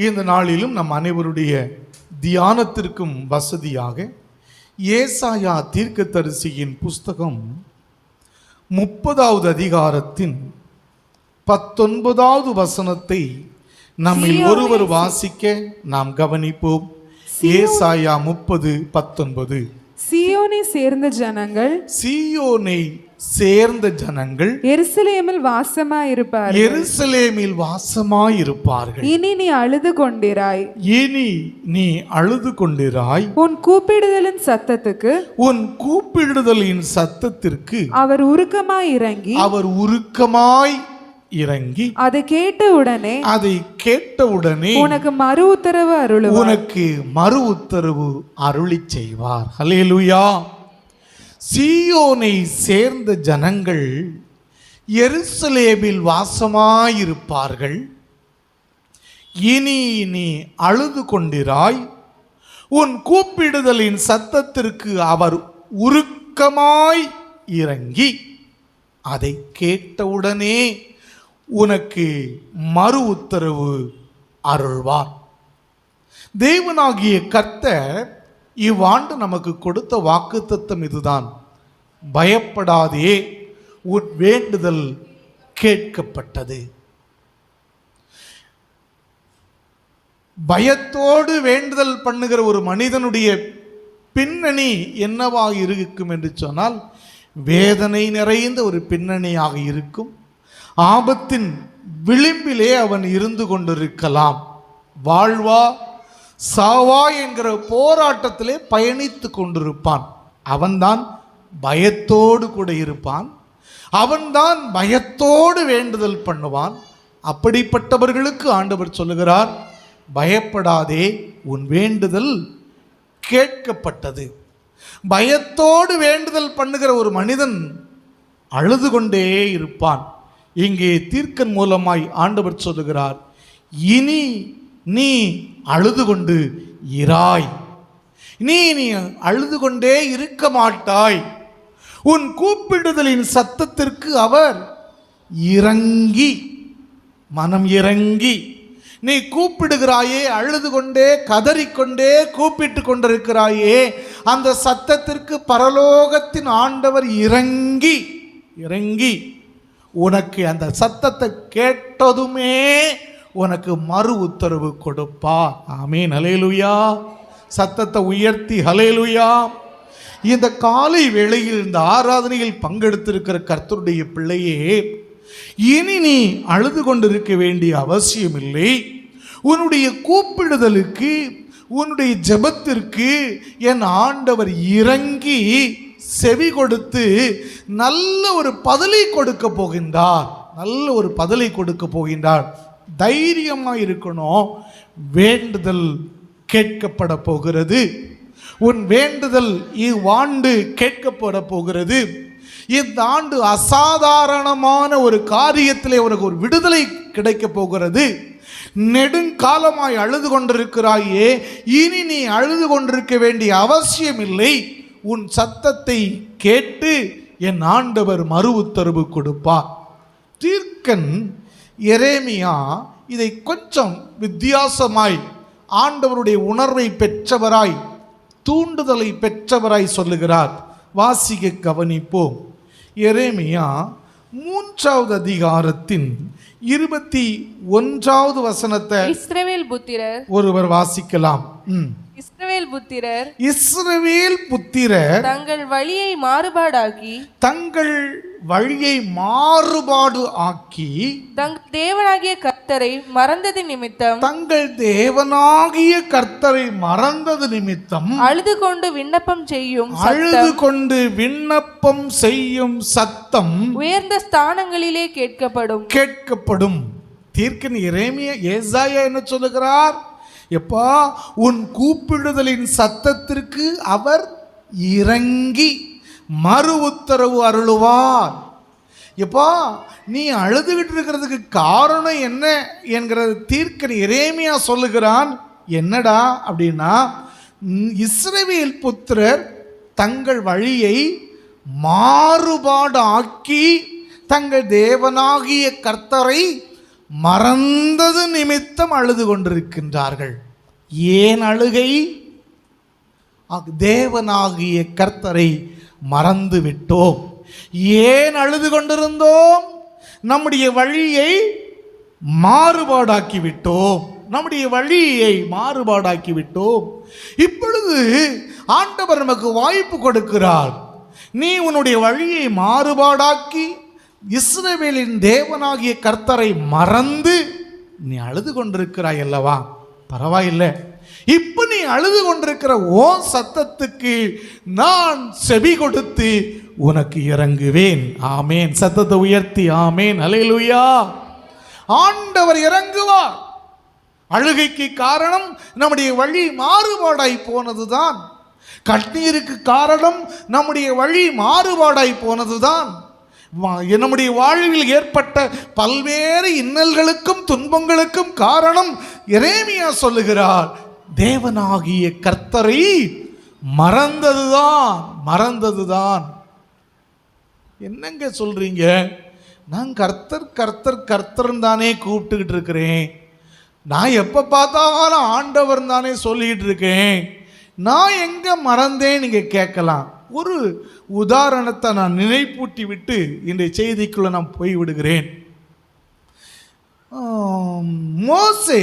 இந்த நாளிலும் நம் அனைவருடைய தியானத்திற்கும் வசதியாக ஏசாயா தீர்க்கதரிசியின் புஸ்தகம் 30வது அதிகாரத்தின் 19வது வசனத்தை நம்மில் ஒருவர் வாசிக்க நாம் கவனிப்போம். ஏசாயா 30:19. சீயோனை சேர்ந்த ஜனங்கள், சீயோனை சேர்ந்த ஜனங்கள் எருசலேமில் வாசமாயிருப்பார்கள். எருசலேமில் வாசமாயிருப்பார்கள். இனி நீ அழுது கொண்டிராய், இனி நீ அழுது கொண்டிராய். உன் கூப்பிடுதலின் சத்தத்துக்கு, உன் கூப்பிடுதலின் சத்தத்திற்கு அவர் உருக்கமாய் இறங்கி, அவர் உருக்கமாய் இறங்கி அதை கேட்டவுடனே உனக்கு மறு உத்தரவு அருளுவார். உனக்கு மறு உத்தரவு அருளி செய்வார். ஹல்லேலூயா. சீயோனை சேர்ந்த ஜனங்கள் எருசலேமில் வாசமாயிருப்பார்கள். இனி நீ அழுது கொண்டிராய், உன் கூப்பிடுதலின் சத்தத்திற்கு அவர் உருக்கமாய் இறங்கி அதை கேட்டவுடனே உனக்கு மறு உத்தரவு அருள்வார். தேவனாகிய கர்த்தர் இவ்வாண்டு நமக்கு கொடுத்த வாக்குத்தத்தம் இதுதான்: பயப்படாதே, உன் வேண்டுதல் கேட்கப்பட்டது. பயத்தோடு வேண்டுதல் பண்ணுகிற ஒரு மனிதனுடைய பின்னணி என்னவாக இருக்கும் என்று சொன்னால், வேதனை நிறைந்த ஒரு பின்னணியாக இருக்கும். ஆபத்தின் விளிம்பிலே அவன் இருந்து கொண்டிருக்கலாம். வாழ்வா சாவா என்கிற போராட்டத்திலே பயணித்து கொண்டிருப்பான். அவன்தான் பயத்தோடு கூட இருப்பான். அவன்தான் பயத்தோடு வேண்டுதல் பண்ணுவான். அப்படிப்பட்டவர்களுக்கு ஆண்டவர் சொல்லுகிறார், பயப்படாதே, உன் வேண்டுதல் கேட்கப்பட்டது. பயத்தோடு வேண்டுதல் பண்ணுகிற ஒரு மனிதன் அழுது கொண்டே இருப்பான். இங்கே தீர்க்கன் மூலமாய் ஆண்டவர் சொல்லுகிறார், இனி நீ அழுது கொண்டு இராய். நீ அழுது கொண்டே இருக்க மாட்டாய். உன் கூப்பிடுதலின் சத்தத்திற்கு அவர் இறங்கி, மனம் இறங்கி நீ கூப்பிடுகிறாயே, அழுது கொண்டே கதறிக்கொண்டே கூப்பிட்டு கொண்டிருக்கிறாயே, அந்த சத்தத்திற்கு பரலோகத்தின் ஆண்டவர் இறங்கி இறங்கி உனக்கு அந்த சத்தத்தை கேட்டதுமே உனக்கு மறு உத்தரவு கொடுப்பார். ஆமென். ஹல்லேலூயா. சத்தத்தை உயர்த்தி ஹல்லேலூயா. இந்த காலை வேளையில் இந்த ஆராதனையில் பங்கெடுத்திருக்கிற கர்த்தருடைய பிள்ளையே, இனி நீ அழுது கொண்டிருக்க வேண்டிய அவசியமில்லை. உன்னுடைய கூப்பிடுதலுக்கு, உன்னுடைய ஜெபத்திற்கு என் ஆண்டவர் இறங்கி செவி கொடுத்து நல்ல ஒரு பதிலை கொடுக்க போகின்றார். நல்ல ஒரு பதிலை கொடுக்க போகின்றார். தைரியமாக இருக்கணும். வேண்டுதல் கேட்கப்பட போகிறது. உன் வேண்டுதல் இவ்வாண்டு கேட்கப்பட போகிறது. இந்த ஆண்டு அசாதாரணமான ஒரு காரியத்திலே உனக்கு ஒரு விடுதலை கிடைக்க போகிறது. நெடுங்காலமாய் அழுது கொண்டிருக்கிறாயே, இனி நீ அழுது கொண்டிருக்க வேண்டிய அவசியம் இல்லை. உன் சத்தத்தை கேட்டு என் ஆண்டவர் மறு உத்தரவு கொடுப்பார். தீர்க்கன் எரேமியா இதை கொஞ்சம் வித்தியாசமாய், ஆண்டவருடைய உணர்வை பெற்றவராய், தூண்டுதலை பெற்றவராய் சொல்லுகிறார். வாசிக்க கவனிப்போம். எரேமியா 3வது அதிகாரத்தின் 21வது வசனத்தை இஸ்ரவேல் புத்திரர் ஒருவர் வாசிக்கலாம். இஸ்ரவேல் புத்திரர் தங்கள் வழியை மாறுபாடு ஆக்கி தங்கள் தேவனாகிய கர்த்தரை மறந்தது நிமித்தம் அழுது கொண்டு விண்ணப்பம் செய்யும் சத்தம் உயர்ந்த ஸ்தானங்களிலே கேட்கப்படும். தீர்க்கன் எரேமியா ஏசாயா என்ன சொல்லுகிறார்? எப்பா, உன் கூப்பிடுதலின் சத்தத்திற்கு அவர் இறங்கி மறு உத்தரவு அருளுவார். எப்பா, நீ அழுதுகிட்டு இருக்கிறதுக்கு காரணம் என்ன என்கிறது தீர்க்கன் எரேமியா சொல்லுகிறான். என்னடா அப்படின்னா, இஸ்ரவேல் புத்திரர் தங்கள் வழியை மாறுபாடு ஆக்கி தங்கள் தேவனாகிய கர்த்தரை மறந்தது நிமித்தம் அழுது கொண்டிருக்கின்றார்கள். ஏன் அழுகை? தேவனாகிய கர்த்தரை மறந்து விட்டோம். ஏன் அழுது கொண்டிருந்தோம்? நம்முடைய வழியை மாறுபாடாக்கி விட்டோம். நம்முடைய வழியை மாறுபாடாக்கி விட்டோம். இப்பொழுது ஆண்டவர் நமக்கு வாய்ப்பு கொடுக்கிறார். நீ உன்னுடைய வழியை மாறுபாடாக்கி இஸ்ரவேலின் தேவனாகிய கர்த்தரை மறந்து நீ அழுது கொண்டிருக்கிறாய் அல்லவா? பரவாயில்லை, இப்ப நீ அழுது கொண்டிருக்கிற ஓ சத்தத்துக்கு நான் செவி கொடுத்து உனக்கு இறங்குவேன். ஆமேன். சத்தத்தை உயர்த்தி ஆமேன். அல்லேலூயா. ஆண்டவர் இறங்குவார். அழுகைக்கு காரணம் நம்முடைய வழி மாறுபாடாய் போனதுதான். கண்ணீருக்கு காரணம் நம்முடைய வழி மாறுபாடாய் போனதுதான். நம்முடைய வாழ்வில் ஏற்பட்ட பல்வேறு இன்னல்களுக்கும் துன்பங்களுக்கும் காரணம் எரேமியா சொல்லுகிறார், தேவனாகிய கர்த்தரை மறந்ததுதான். என்னங்க சொல்றீங்க? நான் கர்த்தர் கர்த்தர் கர்த்தர் தானே கூப்பிட்டுக்கிட்டு இருக்கிறேன். நான் எப்போ பார்த்தாலும் ஆண்டவர் தானே சொல்லிக்கிட்டு இருக்கேன். நான் எங்கே மறந்தேன் நீங்கள் கேட்கலாம். ஒரு உதாரணத்தை நான் நினைப்பூட்டி விட்டு இன்றைய செய்திக்குள்ளே நான் போய் விடுகிறேன். மோசே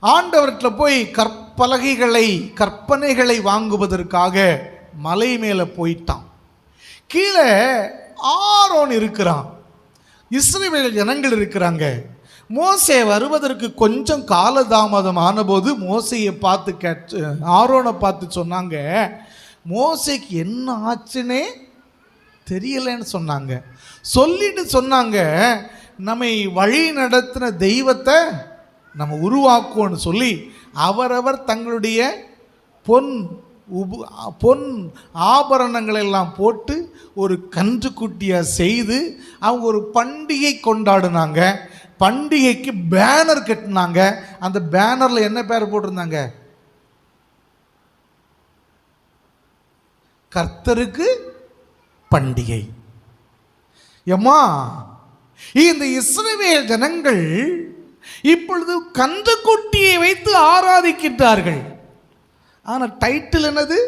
ஆண்டவர்கிட்ட போய் கற்பனைகளை வாங்குவதற்காக மலை மேலே போயிட்டான். கீழே ஆரோன் இருக்கிறான், இஸ்ரவேல் ஜனங்கள் இருக்கிறாங்க. மோசே வருவதற்கு கொஞ்சம் காலதாமதம் ஆனபோது மோசையை பார்த்து ஆரோனை பார்த்து சொன்னாங்க, மோசைக்கு என்ன ஆச்சுன்னே தெரியலன்னு சொன்னாங்க. சொல்லிட்டு சொன்னாங்க, நம்மை வழி நடத்தின தெய்வத்தை நம்ம உருவாக்குவோன்னு சொல்லி அவரவர் தங்களுடைய பொன் ஆபரணங்களெல்லாம் போட்டு ஒரு கன்றுக்குட்டியாக செய்து அவங்க ஒரு பண்டிகை கொண்டாடினாங்க. பண்டிகைக்கு பேனர் கட்டினாங்க. அந்த பேனரில் என்ன பேர் போட்டிருந்தாங்க? கர்த்தருக்கு பண்டிகை. எம்மா, இந்த இஸ்ரவேல் ஜனங்கள் இப்பொழுது கன்றுக்குட்டியை வைத்து ஆராதிக்கின்றார்கள். ஆனால் டைட்டில் என்னது?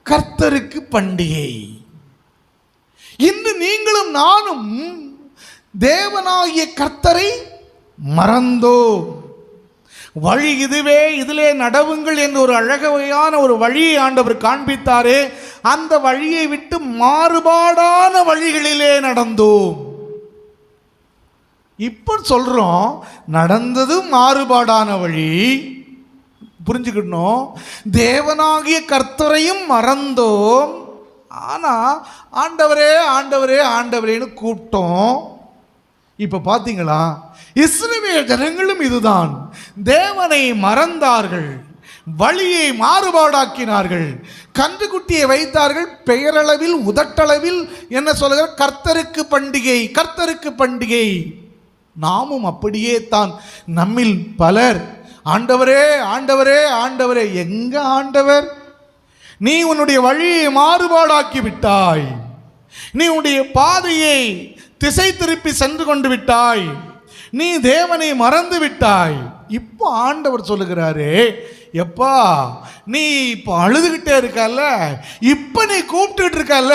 கர்த்தருக்கு பண்டிகை. இன்று நீங்களும் நானும் தேவனாகிய கர்த்தரை மறந்தோ. வழி இதுவே, இதிலே நடவுங்கள் என்று ஒரு அழகையான ஒரு வழியை ஆண்டவர் காண்பித்தாரே, அந்த வழியை விட்டு மாறுபாடான வழிகளிலே நடந்தோம். இப்போ சொல்றோம், நடந்தது மாறுபாடான வழி. புரிஞ்சுக்கணும், தேவனாகிய கர்த்தரையும் மறந்தோம். ஆனால் ஆண்டவரே ஆண்டவரே ஆண்டவரேன்னு கூப்பிட்டோம். இப்போ பார்த்தீங்களா, இஸ்ரவேல் ஜனங்களும் இதுதான். தேவனை மறந்தார்கள், வழியை மாறுபாடாக்கினார்கள், கன்றுக்குட்டியை வைத்தார்கள். பெயரளவில் உதட்டளவில் என்ன சொல்லுகிற? கர்த்தருக்கு பண்டிகை, கர்த்தருக்கு பண்டிகை. நாமும் அப்படியே தான். நம்மில் பலர் ஆண்டவரே ஆண்டவரே ஆண்டவரே. எங்க ஆண்டவர்? நீ உன்னுடைய வழியை மாறுபாடாக்கி விட்டாய். நீ உன்னுடைய பாதையை திசை திருப்பி சென்று கொண்டு விட்டாய். நீ தேவனை மறந்து விட்டாய். இப்போ ஆண்டவர் சொல்லுகிறாரு, எப்பா நீ இப்போ அழுதுகிட்டே இருக்கல்ல, இப்போ நீ கூப்பிட்டு இருக்கல்ல,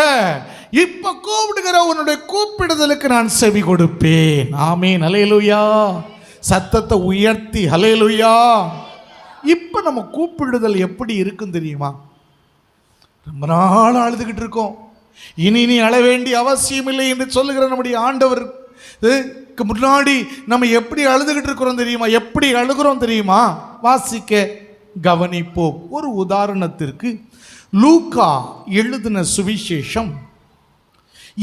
இப்போ கூப்பிடுகிற உன்னுடைய கூப்பிடுதலுக்கு நான் செவி கொடுப்பேன். ஆமீன். அல்லேலூயா. சத்தத்தை உயர்த்தி அல்லேலூயா. இப்போ நம்ம கூப்பிடுதல் எப்படி இருக்கும் தெரியுமா? ரொம்ப நாள் அழுதுகிட்டு இருக்கோம், இனி நீ அழ வேண்டிய அவசியம் இல்லை என்று சொல்லுகிற நம்முடைய ஆண்டவருக்கு முன்னாடி நம்ம எப்படி அழுதுகிட்டு இருக்கிறோம் தெரியுமா? எப்படி அழுகிறோம் தெரியுமா? வாசிக்க கவனிப்போம். ஒரு உதாரணத்திற்கு லூக்கா எழுதின சுவிசேஷம்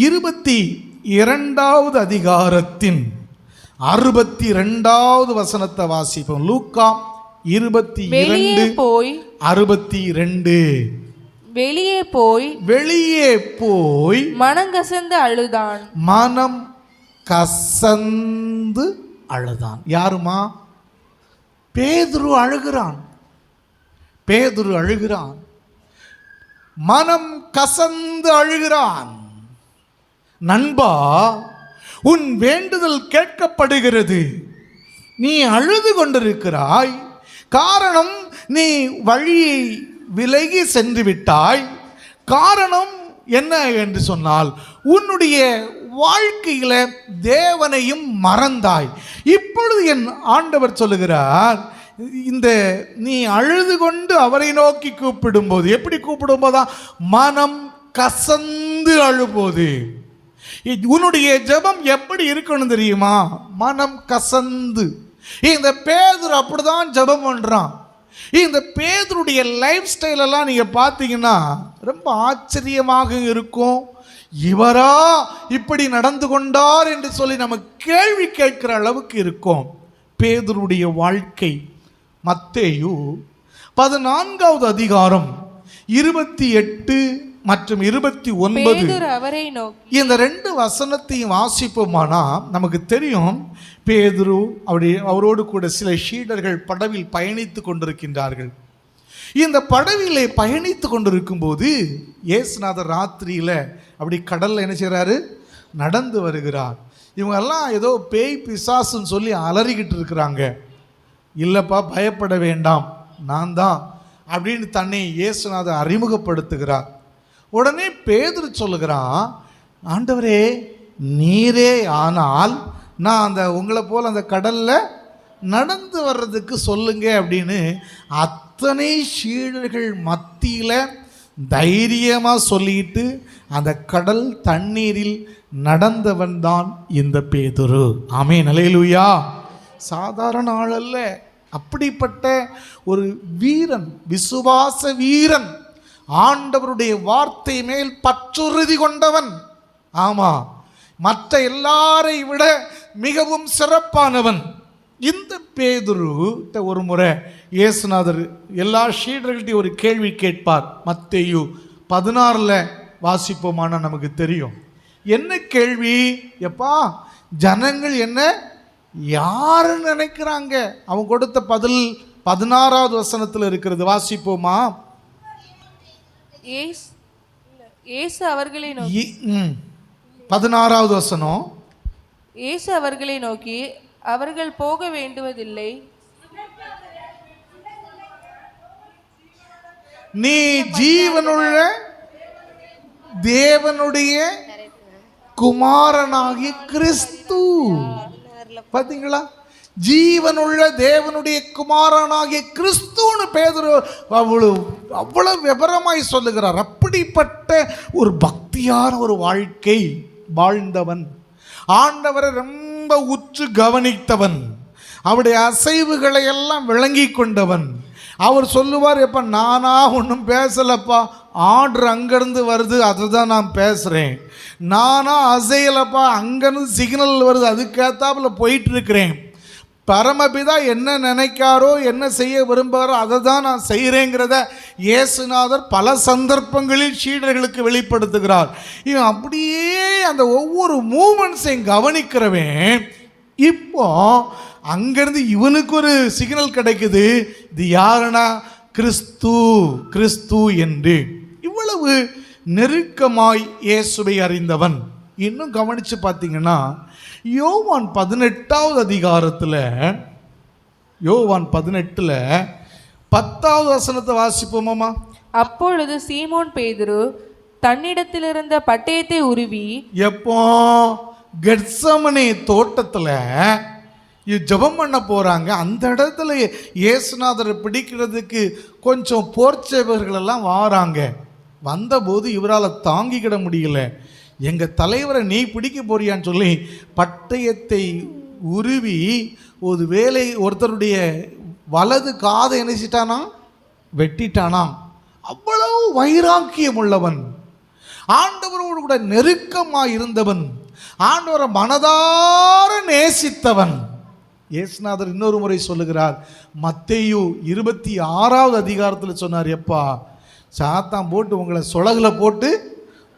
22வது அதிகாரத்தின் 62வது வசனத்தை வாசிப்போம். லூக்கா 22:62. வெளியே போய் மனங்கசந்து அழுதான். யாருமா? பேதுரு அழுகிறான். மனம் கசந்து அழுகிறான். நண்பா, உன் வேண்டுதல் கேட்கப்படுகிறது. நீ அழுது கொண்டிருக்கிறாய். காரணம், நீ வழியை விலகி சென்று விட்டாய். காரணம் என்ன என்று சொன்னால், உன்னுடைய வாழ்க்கையில தேவனையும் மறந்தாய். இப்பொழுது என் ஆண்டவர் சொல்லுகிறார், இந்த நீ அழுது கொண்டு அவரை நோக்கி கூப்பிடும்போது, எப்படி கூப்பிடும்போதா? மனம் கசந்து அழும்போது. உன்னுடைய ஜெபம் எப்படி இருக்கணும் தெரியுமா? மனம் கசந்து. இந்த பேதுரு அப்படிதான் ஜெபம் பண்றான். இந்த பேதுருடைய லைஃப் ஸ்டைலெல்லாம் நீங்க பார்த்தீங்கன்னா ரொம்ப ஆச்சரியமாக இருக்கும். இவரா இப்படி நடந்து கொண்டார் என்று சொல்லி நம்ம கேள்வி கேட்கிற அளவுக்கு இருக்கும் பேதுருடைய வாழ்க்கை. மத்தேயு 14வது அதிகாரம் 28 மற்றும் 29 அவரை நோக்கி, இந்த 2 வசனத்தையும் வாசிப்போமானா நமக்கு தெரியும், பேதுரு அவரோடு கூட சில சீடர்கள் படவில் பயணித்து கொண்டிருக்கின்றார்கள். இந்த படவிலே பயணித்து கொண்டிருக்கும் போது இயேசுநாதர் ராத்திரியில் அப்படி கடலில் என்ன செய்கிறாரு? நடந்து வருகிறார். இவங்கெல்லாம் ஏதோ பேய் பிசாசுன்னு சொல்லி அலறிக்கிட்டு இருக்கிறாங்க. இல்லைப்பா, பயப்பட வேண்டாம், நான் தான் அப்படின்னு தன்னை இயேசுநாதர் அறிமுகப்படுத்துகிறார். உடனே பேதுரு சொல்லுகிறான், ஆண்டவரே நீரே ஆனால் நான் உங்களை போல் அந்த கடலில் நடந்து வர்றதுக்கு சொல்லுங்க அப்படின்னு அத்தனை சீடர்கள் மத்தியில் தைரியமாக சொல்லிட்டு அந்த கடல் தண்ணீரில் நடந்தவன் தான் இந்த பேதுரு. ஆமென், அல்லேலூயா. சாதாரண ஆள் அல்ல, அப்படிப்பட்ட ஒரு வீரன், விசுவாச வீரன், ஆண்டவருடைய வார்த்தை மேல் பற்றுறுதி கொண்டவன். ஆமா, மற்ற எல்லாரை விட மிகவும் சிறப்பானவன். இந்த பேதுரு ஒரு முறை இயேசுநாதர் எல்லா சீடர்கள்ட்டையும் ஒரு கேள்வி கேட்பார். மத்தேயு 16 வாசிப்போமான நமக்கு தெரியும். என்ன கேள்வி? எப்பா, ஜனங்கள் என்ன யாருன்னு நினைக்கிறாங்க? அவன் கொடுத்த பதில் 16வது வசனத்தில் இருக்கிறது. வாசிப்போமா? இயேசு அவர்களை நோக்கி, 16வது வசனம். இயேசு அவர்களை நோக்கி, அவர்கள் போக வேண்டுவதில்லை, நீ ஜீவனுள்ள தேவனுடைய குமாரனாகிய கிறிஸ்து. பாத்தீங்களா? ஜீவனுள்ள தேவனுடைய குமாரனாகிய கிறிஸ்துன்னு பேதுரு அவ்வளவு விபரமாய் சொல்லுகிறார். அப்படிப்பட்ட ஒரு பக்தியான ஒரு வாழ்க்கை வாழ்ந்தவன், ஆண்டவரை ரொம்ப உற்று கவனித்தவன், அவருடைய அசைவுகளை எல்லாம் விளங்கி கொண்டவன். அவர் சொல்லுவார், எப்போ நானா ஒன்றும் பேசலப்பா, ஆர்டர் அங்கேருந்து வருது, அதுதான் நான் பேசுகிறேன். நானா அசையலப்பா, அங்கேருந்து சிக்னல் வருது, அதுக்கேற்றாப்புல போயிட்டுருக்கிறேன். பரமபிதா என்ன நினைக்காரோ, என்ன செய்ய விரும்புகிறாரோ அதை தான் நான் செய்கிறேங்கிறத இயேசுநாதர் பல சந்தர்ப்பங்களில் சீடர்களுக்கு வெளிப்படுத்துகிறார். இவன் அப்படியே அந்த ஒவ்வொரு மூமெண்ட்ஸையும் கவனிக்கிறவன். இப்போ அங்கேருந்து இவனுக்கு ஒரு சிக்னல் கிடைக்குது, இது யாருன்னா கிறிஸ்து, கிறிஸ்து என்று. இவ்வளவு நெருக்கமாய் இயேசுவை அறிந்தவன். இன்னும் கவனித்து பார்த்தீங்கன்னா யோவான் 18வது அதிகாரத்தில், யோவான் 18 10வது வசனத்தை வாசிப்போமாமா? அப்பொழுது சீமோன் பேதுரு தன்னிடத்தில் இருந்த பட்டயத்தை உருவி, எப்போ கெத்சமனே தோட்டத்தில் ஜெபம் பண்ண போகிறாங்க, அந்த இடத்துல இயேசுநாதரை பிடிக்கிறதுக்கு கொஞ்சம் போர்ச்சேவர்களெல்லாம் வாராங்க. வந்தபோது இவரால் தாங்கிக்கிட முடியல. எங்கள் தலைவரை நீ பிடிக்க போறியான்னு சொல்லி பட்டயத்தை உருவி ஒரு வேலை ஒருத்தருடைய வலது காதை நினைச்சிட்டானா, வெட்டிட்டானாம். அவ்வளவு வைராக்கியம் உள்ளவன், ஆண்டவரோடு கூட நெருக்கமாக இருந்தவன், ஆண்டவரை மனதார நேசித்தவன். இயேசுநாதர் இன்னொரு முறை சொல்லுகிறார், மத்தேயு 26வது அதிகாரத்தில் சொன்னார், எப்பா சாத்தான் போட்டு உங்களை சுலகுல போட்டு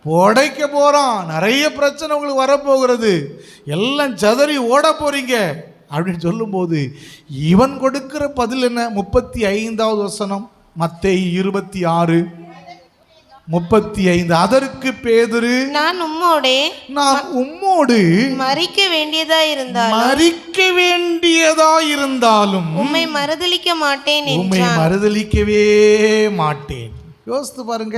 உடைக்க போகிறான், நிறைய பிரச்சனை உங்களுக்கு வரப்போகிறது, எல்லாம் சதறி ஓட போறீங்க அப்படின்னு சொல்லும்போது இவன் கொடுக்கிற பதில் என்ன? 35வது வசனம், மத்தேயு 26. 35. அதற்கு பேதுரு, நான் உம்மோடு மறிக்க வேண்டியதாயிருந்தாலும் உம்மை மறுதலிக்க மாட்டேன் உம்மை மறுதலிக்கவே மாட்டேன். யோசித்து பாருங்க,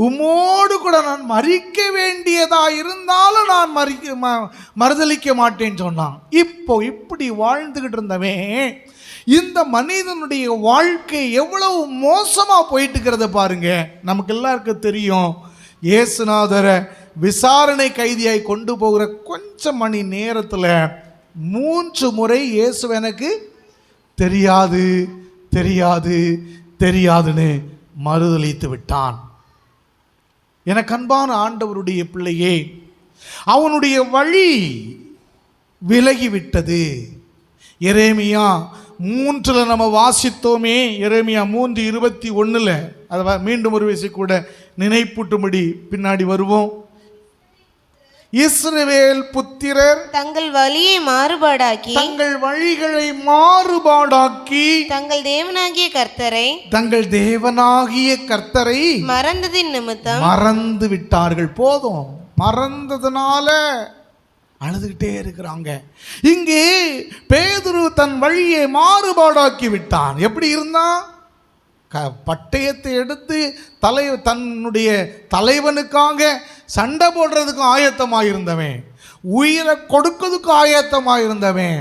உம்மோடு கூட நான் மறிக்க வேண்டியதா இருந்தாலும் நான் மறுதலிக்க மாட்டேன்னு சொன்னான். இப்போ இப்படி வாழ்ந்துகிட்டு இருந்தவன் இந்த மனிதனுடைய வாழ்க்கை எவ்வளவு மோசமாக போயிட்டு இருக்கிறத பாருங்க. நமக்கு எல்லாருக்கும் தெரியும், இயேசுநாதரை விசாரணை கைதியாய் கொண்டு போகிற கொஞ்சம் மணி நேரத்தில் 3 முறை இயேசு எனக்கு தெரியாது தெரியாது தெரியாதுன்னு மறுதலித்து விட்டான். எனக்கு அன்பான ஆண்டவருடைய பிள்ளையே, அவனுடைய வழி விலகிவிட்டது. எரேமியா 3 நம்ம வாசித்தோமே, எரேமியா 3:21. அதை மீண்டும் ஒரு விஷயம் கூட நினைப்பூட்டும்படி பின்னாடி வருவோம். இஸ்ரவேல் புத்திரர் தங்கள் வழியை மாறுபாடாக்கி தங்கள் வழிகளை மாறுபாடாக்கி தங்கள் தேவனாகிய கர்த்தரை மறந்ததின் நிமித்தம் மறந்து விட்டார்கள். போதும், மறந்ததுனால அழுதுகிட்டே இருக்கிறாங்க. இங்கே பேதுரு தன் வழியை மாறுபாடாக்கி விட்டான். எப்படி இருந்தான்? பட்டயத்தை எடுத்து தன்னுடைய தலைவனுக்காக சண்டை போடுறதுக்கும் ஆயத்தமாயிருந்தவன், உயிரை கொடுக்கிறதுக்கும் ஆயத்தமாயிருந்தவன்,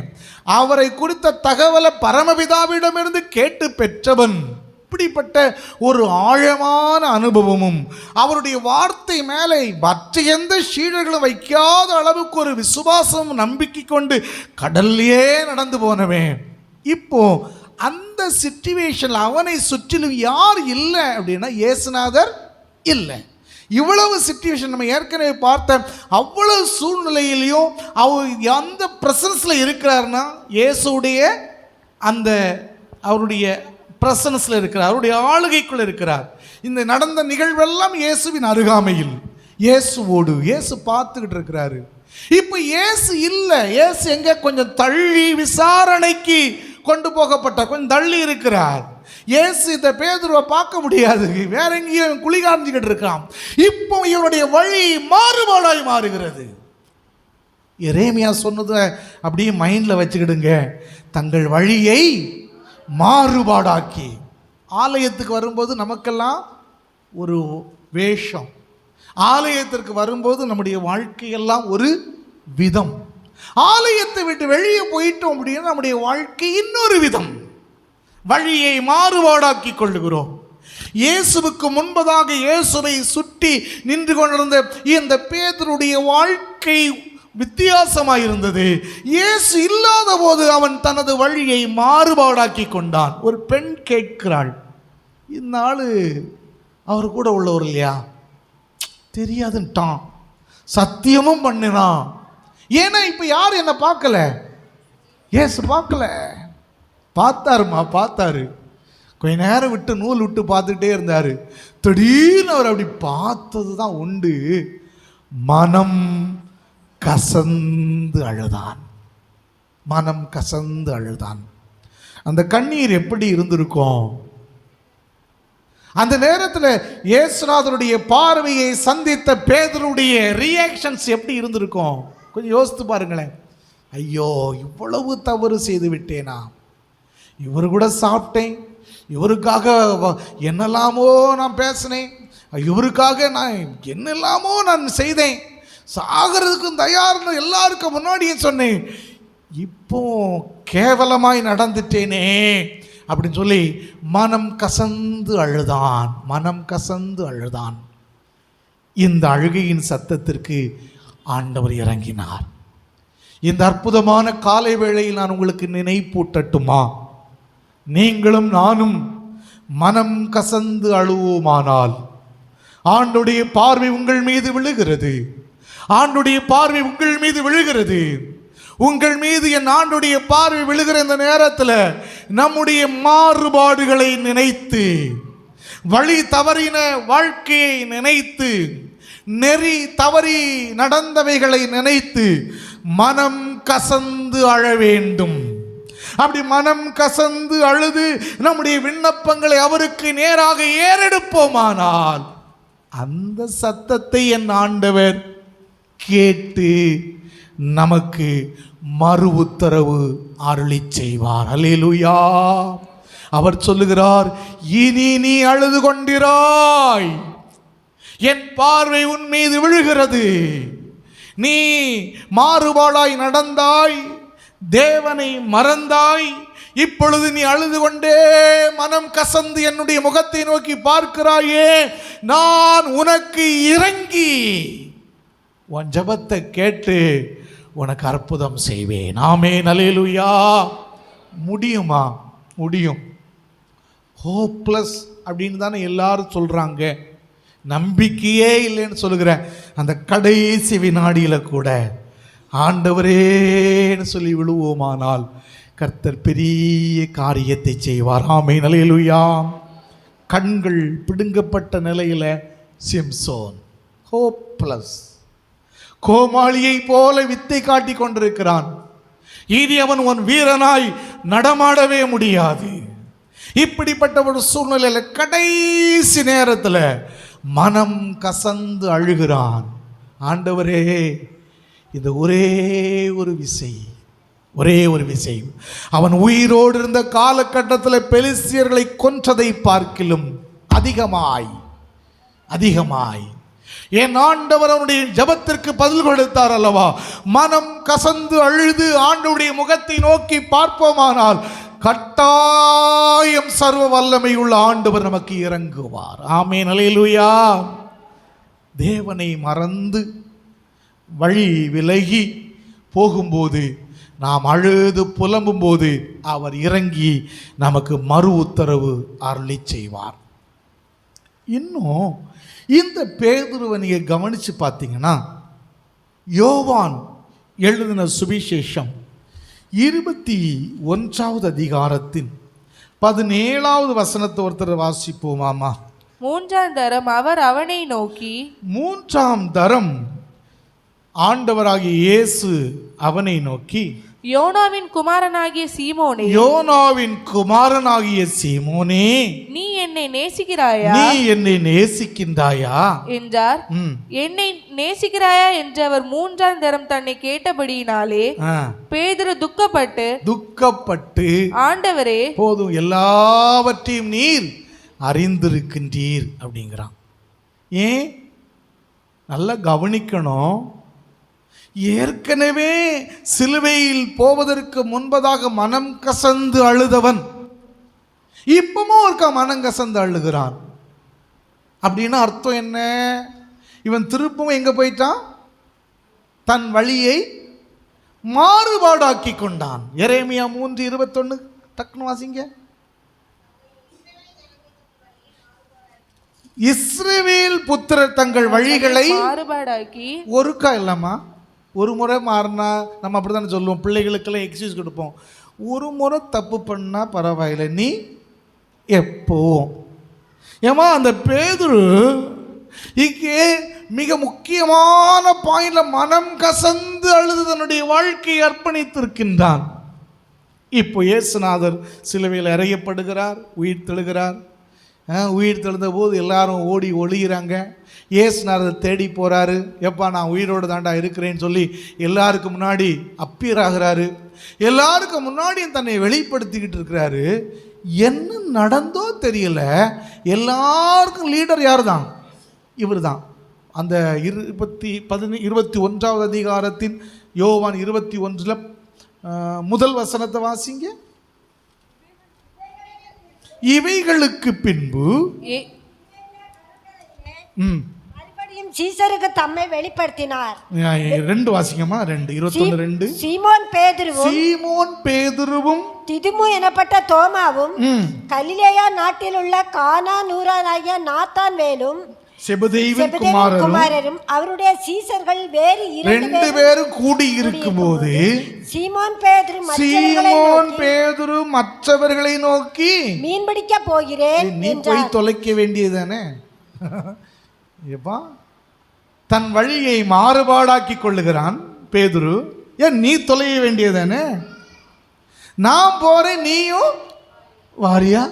அவரை குறித்த தகவலை பரமபிதாவிடமிருந்து கேட்டு பெற்றவன். இப்படிப்பட்ட ஒரு ஆழமான அனுபவமும் அவருடைய வார்த்தை மேலே மற்ற எந்த சீடர்களும் வைக்காத அளவுக்கு ஒரு விசுவாசம் நம்பிக்கை கொண்டு கடல்லையே நடந்து போனவன். இப்போ அந்த சிச்சுவேஷனில் அவனை சுற்றிலும் யார் இல்லை அப்படின்னா இயேசுநாதர் இல்லை. இவ்வளவு சிச்சுவேஷன் நம்ம ஏற்கனவே பார்த்த அவ்வளவு சூழ்நிலையிலையும் அவர் அந்த பிரசன்ஸில் இருக்கிறாருன்னா இயேசுடைய அந்த அவருடைய பிரசன்ஸில் இருக்கிறார், அவருடைய ஆளுகைக்குள் இருக்கிறார். இந்த நடந்த நிகழ்வெல்லாம் இயேசுவின் அருகாமையில் இயேசுவோடு இயேசு பார்த்துக்கிட்டு இருக்கிறாரு. இப்போ இயேசு இல்லை, இயேசு எங்கே கொஞ்சம் தள்ளி விசாரணைக்கு கொண்டு போகப்பட்டார், கொஞ்சம் தள்ளி இருக்கிறார். இயேசு இந்த பேதுருவை பார்க்க முடியாது, வேற எங்கேயும் குழி காமிச்சுக்கிட்டு இருக்கான். இப்போ இவருடைய வழி மாறுபாடாய் மாறுகிறது. எரேமியா சொன்னதை அப்படியே மைண்டில் வச்சுக்கிடுங்க. தங்கள் வழியை மாறுபாடாக்கி. ஆலயத்துக்கு வரும்போது நமக்கெல்லாம் ஒரு வேஷம், ஆலயத்திற்கு வரும்போது நம்முடைய வாழ்க்கையெல்லாம் ஒரு விதம். ஆலயத்தை விட்டு வெளியே போயிட்டோம் அப்படின்னா நம்முடைய வாழ்க்கை இன்னொரு விதம். வழியை மாறுபாடாக்கி கொள்ளுகிறோம். இயேசுவுக்கு முன்பதாக இயேசுவை சுற்றி நின்று கொண்டிருந்த இந்த பேதுருடைய வாழ்க்கை வித்தியாசமாயிருந்தது. இயேசு இல்லாத போது அவன் தனது வழியை மாறுபாடாக்கி கொண்டான். ஒரு பெண் கேட்கிறாள், இந்த ஆளு அவர் கூட உள்ளவர் இல்லையா? தெரியாதுன்ட்டான், சத்தியமும் பண்ணினான். ஏன்னா இப்ப யாரும் என்ன பார்க்கல, இயேசு பார்க்கல. பார்த்தாருமா, பார்த்தாரு, கொஞ்ச நேரம் விட்டு நூல் விட்டு பார்த்துக்கிட்டே இருந்தாரு. திடீர்னு அவர் அப்படி பார்த்தது தான் உண்டு, மனம் கசந்து அழுதான். மனம் கசந்து அழுதான். அந்த கண்ணீர் எப்படி இருந்திருக்கும்? அந்த நேரத்தில் இயேசுநாதருடைய பார்வையை சந்தித்த பேதுருடைய ரியாக்ஷன்ஸ் எப்படி இருந்திருக்கும்? கொஞ்சம் யோசித்து பாருங்களேன். ஐயோ, இவ்வளவு தவறு செய்து விட்டேனா? இவரு கூட சாப்பிட்டேன், இவருக்காக என்னெல்லாமோ நான் பேசினேன், இவருக்காக நான் என்னெல்லாமோ நான் செய்தேன், சாகிறதுக்கும் தயார்னு எல்லாருக்கும் முன்னாடியும் சொன்னேன், இப்போ கேவலமாய் நடந்துட்டேனே அப்படின்னு சொல்லி மனம் கசந்து அழுதான். மனம் கசந்து அழுதான். இந்த அழுகையின் சத்தத்திற்கு ஆண்டவர் இறங்கினார். இந்த அற்புதமான காலை வேளையில் நான் உங்களுக்கு நினைப்பூட்டட்டுமா? நீங்களும் நானும் மனம் கசந்து அழுவோமானால் ஆண்டுடைய பார்வை உங்கள் மீது விழுகிறது. ஆண்டுடைய பார்வை உங்கள் மீது விழுகிறது. உங்கள் மீது என் ஆண்டுடைய பார்வை விழுகிற இந்த நேரத்தில் நம்முடைய மாறுபாடுகளை நினைத்து, வழி தவறின வாழ்க்கையை நினைத்து, நெறி தவறி நடந்தவைகளை நினைத்து மனம் கசந்து அழ வேண்டும். அப்படி மனம் கசந்து அழுது நம்முடைய விண்ணப்பங்களை அவருக்கு நேராக ஏறெடுப்போமானால் அந்த சத்தத்தை என் ஆண்டவர் கேட்டு நமக்கு மறு உத்தரவு அருளி செய்வார். அல்லேலூயா. அவர் சொல்லுகிறார், இனி நீ அழுது கொண்டிராய், என் பார்வை உன் மீது விழுகிறது. நீ மாறுபாடாய் நடந்தாய், தேவனை மறந்தாய், இப்பொழுது நீ அழுது கொண்டே மனம் கசந்து என்னுடைய முகத்தை நோக்கி பார்க்கிறாயே, நான் உனக்கு இறங்கி உன் ஜெபத்தை கேட்டு உனக்கு அற்புதம் செய்வேன். ஆமென். அல்லேலூயா. முடியுமா? முடியும். ஹோப்லெஸ் அப்படின்னு தானே எல்லாரும் சொல்றாங்க. நம்பிக்கையே இல்லைன்னு சொல்லுகிற அந்த கடைசி வினாடியில் கூட ஆண்டவரேன்னு சொல்லி விழுவோமானால் கர்த்தர் பெரிய காரியத்தை செய்வார். ஆமென். அல்லேலூயா. கண்கள் பிடுங்கப்பட்ட நிலையில் சிம்சோன் ஹோப்லெஸ், கோமாளியை போல வித்தை காட்டி கொண்டிருக்கிறான். இனி அவன் உன் வீரனாய் நடமாடவே முடியாது. இப்படிப்பட்ட ஒரு சூழ்நிலையில் கடைசி நேரத்தில் மனம் கசந்து அழுகிறான். ஆண்டவரே, இது ஒரே ஒரு விசை. அவன் உயிரோடு இருந்த காலகட்டத்தில் பெலிஸ்தியர்களை கொன்றதை பார்க்கிலும் அதிகமாய் என் ஆண்டவர் அவனுடைய ஜெபத்திற்கு பதில் கொடுத்தார் அல்லவா. மனம் கசந்து அழுது ஆண்டவருடைய முகத்தை நோக்கி பார்ப்போமானால் கட்டாயம் சர்வ வல்லமை உள்ள ஆண்டவர் நமக்கு இறங்குவார். ஆமென். அல்லேலூயா. தேவனை மறந்து வழி விலகி போகும்போது, நாம் அழுது புலம்பும் போது அவர் இறங்கி நமக்கு மறு உத்தரவு அருளி செய்வார். இன்னும் இந்த பேதுருவை நீங்கள் கவனித்து பார்த்தீங்கன்னா, யோவான் எழுதின சுவிசேஷம் 21வது அதிகாரத்தின் 17வது வசனத்தை ஒருத்தர் வாசிப்போமாமா. 3ஆம் தரம் அவர் அவனை நோக்கி, 3ஆம் தரம் ஆண்டவராகிய இயேசு அவனை நோக்கி, யோனாவின் குமாரனாகிய சீமோனே, நீ என்னை நேசிக்கின்றாயா என்றார். என்னை நேசிக்கிறாயா என்று அவர் 3ஆம் தரம் தன்னை கேட்டபடியினாலே பேதுரு துக்கப்பட்டு ஆண்டவரே, போதும், எல்லாவற்றையும் நீர் அறிந்திருக்கின்றீர் அப்படிங்கிறான். ஏன்? நல்லா கவனிக்கணும். ஏற்கனவே சிலுவையில் போவதற்கு முன்பதாக மனம் கசந்து அழுதவன் இப்பவும் ஒருக்கா மனம் கசந்து அழுகிறான். அப்படின்னா அர்த்தம் என்ன? இவன் திருப்பவும் எங்க போயிட்டான்? தன் வழியை மாறுபாடாக்கி கொண்டான். எரேமியா 3:21 டக்குன்னு வாசிங்க. இஸ்ரவேல் புத்திரர் தங்கள் வழிகளை மாறுபாடாக்கி, ஒருக்கா இல்லம்மா, ஒரு முறை மாறினா நம்ம அப்படி தானே சொல்லுவோம். பிள்ளைகளுக்கெல்லாம் எக்ஸ்கியூஸ் கொடுப்போம். ஒரு முறை தப்பு பண்ணா பரவாயில்ல, நீ எப்போ ஏமா அந்த பேதுரு இங்கே மிக முக்கியமான பாயிண்ட்ல மனம் கசந்து அழுது தன்னுடைய வாழ்க்கையை அர்ப்பணித்திருக்கின்றான். இப்போ இயேசுநாதர் சிலுவையில் அறையப்படுகிறார், உயிர் தெழுகிறார். உயிர் தெழுந்த போது எல்லாரும் ஓடி ஒளிகிறாங்க. இயேசுநாதர் தேடி போகிறாரு. எப்பா, நான் உயிரோடு தாண்டா இருக்கிறேன்னு சொல்லி எல்லாருக்கும் முன்னாடி அப்பீர் ஆகிறாரு. எல்லாருக்கும் முன்னாடியும் தன்னை வெளிப்படுத்திக்கிட்டு இருக்கிறாரு. என்ன நடந்தோ தெரியல, எல்லாருக்கும் லீடர் யார் தான்? இவர் தான். அந்த 21வது அதிகாரத்தின் யோவான் 21 முதல் வசனத்தை வாசிங்க. இவைகளுக்கு பின்பு சீசருக்கு தம்மை வெளிப்படுத்தினார். 2 வாசிங்கம்மா. 2:21 சீமோன் பேதுருவும் திதுமு எனப்பட்ட தோமாவும் கலிலேயா நாட்டில் உள்ள கானானூரானாகிய நாத்தான்வேலும் செபதேயுவின் குமாரரும் அவருடைய சீசர்கள் வேறு 2 பேரும் கூடி இருக்கும்போது சீமோன் பேதுரு மற்றவர்களை நோக்கி, மீன் பிடிக்க போகிறேன். நீ போய் தொலைக்க வேண்டியதானே? தன் வழியை மாறுபாடாக்கி கொள்ளுகிறான் பேதுரு. ஏன் நீ தொலைய வேண்டியதானே? நான் போறேன், நீயும் வாரியா?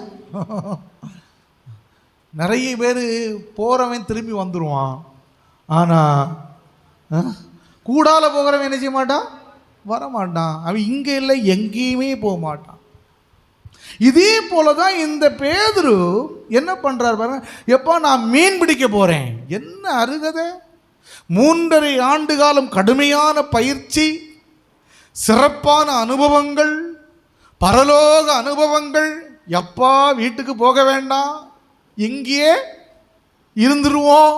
நிறைய பேர் போகிறவன் திரும்பி வந்துடுவான், ஆனால் கூடால போகிறவன் என்ன செய்ய மாட்டான், வரமாட்டான். அவன் இங்கே இல்லை எங்கேயுமே போக மாட்டான். இதே போல தான் இந்த பேதுரு என்ன பண்ணுறார் பாருங்க. எப்போ நான் மீன் பிடிக்க போகிறேன், என்ன அருகதை, 3.5 ஆண்டு காலம் கடுமையான பயிற்சி, சிறப்பான அனுபவங்கள், பரலோக அனுபவங்கள். எப்பா வீட்டுக்கு போக வேண்டாம், இங்கேயே இருந்துருவோம்.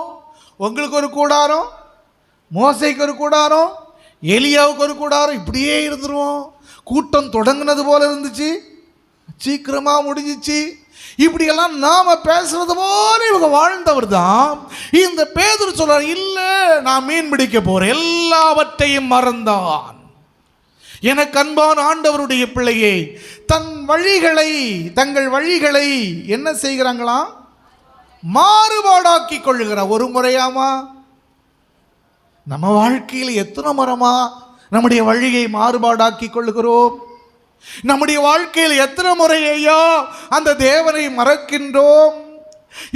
உங்களுக்கு ஒரு கூடாரம், மோசைக்கு ஒரு கூடாரம், எலியாவுக்கு ஒரு கூடாரம், இப்படியே இருந்துருவோம். கூட்டம் தொடங்கினது போல இருந்துச்சு, சீக்கிரமாக முடிஞ்சிச்சு. இப்படியெல்லாம் நாம் பேசுறது போல இவங்க வாழ்ந்தவர் தான் இந்த பேதுரு சொல்றார், இல்லை நான் மீன் பிடிக்க போகிறேன். எல்லாவற்றையும் மறந்தான். எனக்கு அன்பான ஆண்டவருடைய பிள்ளையை தங்கள் வழிகளை என்ன செய்கிறாங்களாம், மாறுபாடாக்கி கொள்ளுகிறார். ஒரு முறையாமா? நம்ம வாழ்க்கையில் எத்தனை முறைமா நம்முடைய வழியை மாறுபாடாக்கி கொள்ளுகிறோம்? நம்முடைய வாழ்க்கையில் எத்தனை முறை ஐயா அந்த தேவனை மறக்கின்றோம்?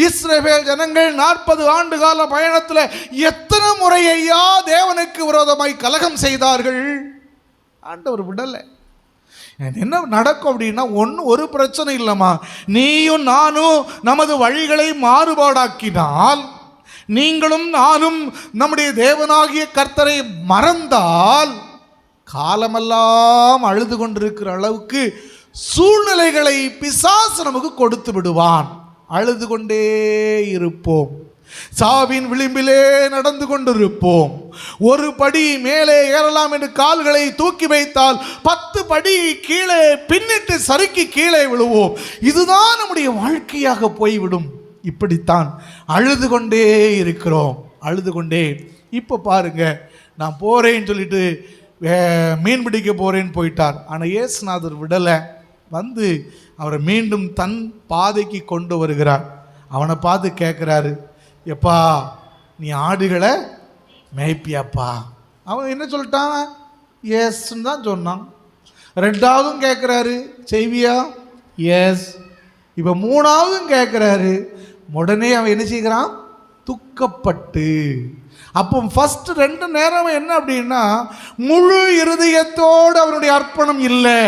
இஸ்ரவேல் ஜனங்கள் 40 ஆண்டு கால பயணத்தில் எத்தனை முறை ஐயா தேவனுக்கு விரோதமாய் கலகம் செய்தார்கள். ஆண்டவர் விடலை. என்ன நடக்கும் அப்படின்னா, ஒரு பிரச்சனை இல்லைம்மா, நீயும் நானும் நமது வழிகளை மாறுபாடாக்கினால், நீங்களும் நானும் நம்முடைய தேவனாகிய கர்த்தரை மறந்தால், காலமெல்லாம் அழுது கொண்டிருக்கிற அளவுக்கு சூழ்நிலைகளை பிசாசு நமக்கு கொடுத்து விடுவான். அழுது கொண்டே இருப்போம், சாவின் விளிம்பிலே நடந்து கொண்டிருப்போம். ஒரு படி மேலே ஏறலாம் என்று கால்களை தூக்கி வைத்தால் 10 படி கீழே பின்னிட்டு சறுக்கி கீழே விழுவோம். இதுதான் நம்முடைய வாழ்க்கையாக போய்விடும். இப்படித்தான் அழுது கொண்டே இருக்கிறோம், அழுது கொண்டே. இப்போ பாருங்க, நான் போகிறேன்னு சொல்லிட்டு மீன் பிடிக்க போகிறேன்னு போயிட்டார். ஆனால் இயேசுநாதர் விடலை, வந்து அவரை மீண்டும் தன் பாதைக்கு கொண்டு வருகிறார். அவனை பார்த்து கேட்குறாரு, எப்பா நீ ஆடுகளை மேய்ப்பியாப்பா? அவன் என்ன சொல்லிட்டான், எஸ்ன்னு தான் சொன்னான். 2வதும் கேட்குறாரு, செய்வியா? எஸ். இப்போ 3வதும் கேட்குறாரு. உடனே அவன் என்ன செய்கிறான், துக்கப்பட்டு. அப்போ ஃபர்ஸ்ட் 2 நேரம் என்ன அப்படின்னா, முழு இருதயத்தோடு அவனுடைய அர்ப்பணம் இல்லை.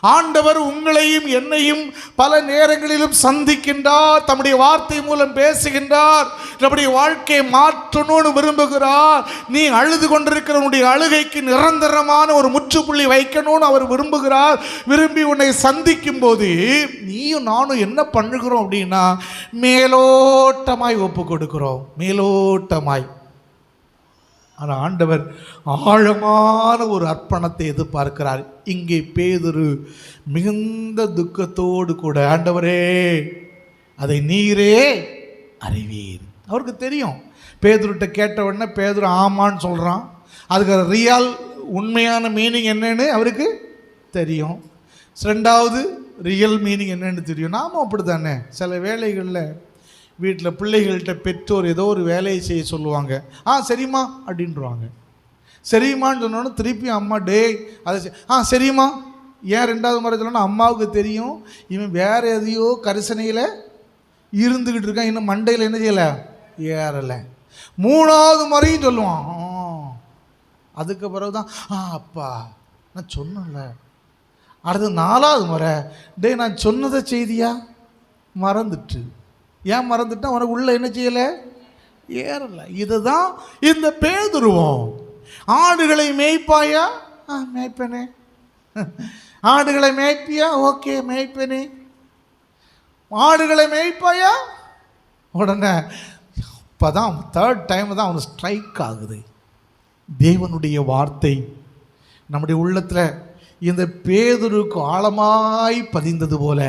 ஆண்டவர் உங்களையும் என்னையும் பல நேரங்களிலும் சந்திக்கின்றார், தம்முடைய வார்த்தை மூலம் பேசுகின்றார், நம்முடைய வாழ்க்கையை மாற்றணும்னு விரும்புகிறார். நீ அழுது கொண்டிருக்கிற அழுகைக்கு நிரந்தரமான ஒரு முற்றுப்புள்ளி வைக்கணும்னு அவர் விரும்புகிறார். விரும்பி உன்னை சந்திக்கும் போது நீயும் நானும் என்ன பண்ணுகிறோம் அப்படின்னா, மேலோட்டமாய் ஒப்பு கொடுக்கிறோம், மேலோட்டமாய். ஆனால் ஆண்டவர் ஆழமான ஒரு அர்ப்பணத்தை எதிர்பார்க்கிறார். இங்கே பேதுரு மிகுந்த துக்கத்தோடு கூட, ஆண்டவரே அதை நீரே அறிவீர். அவருக்கு தெரியும். பேதுருட்ட கேட்ட உடனே பேதுரு ஆமான்னு சொல்கிறான். அதுக்கு ரியல் உண்மையான மீனிங் என்னன்னு அவருக்கு தெரியும். 2வது ரியல் மீனிங் என்னன்னு தெரியும். நாமும் அப்படி தானே சில வேலைகளில் வீட்டில் பிள்ளைகள்கிட்ட பெற்றோர் ஏதோ ஒரு வேலையை செய்ய சொல்லுவாங்க. சரிம்மா அப்படின்றாங்க. சரிம்மான்னு சொன்னோன்னு திருப்பி அம்மா அதை சரிம்மா. ஏன் 2வது முறை சொல்லணும்னா, அம்மாவுக்கு தெரியும் இவன் வேறு எதையோ கரிசனையில் இருந்துக்கிட்டு இருக்கான், இன்னும் மண்டையில் என்ன செய்யலை, ஏறலை. 3வது முறையும் சொல்லுவான். அதுக்கு பிறகு தான் அப்பா நான் சொன்னேன்ல. அடுத்து 4வது முறை, நான் சொன்னதை செய்தியா மறந்துட்டு. ஏன் மறந்துட்டா, உனக்கு உள்ள என்ன செய்யலை, ஏறலை. இதுதான் இந்த பேதுருவோம். ஆடுகளை மேய்ப்பாயா? மேய்ப்பனே. ஆடுகளை மேய்ப்பியா? ஓகே மேய்ப்பனே. ஆடுகளை மேய்ப்பாயா? உடனே இப்போ தான் 3rd டைம் தான் அவனுக்கு ஸ்ட்ரைக் ஆகுது. தேவனுடைய வார்த்தை நம்முடைய உள்ளத்தில் இந்த பேதுருக்கு ஆழமாய் பதிந்தது போல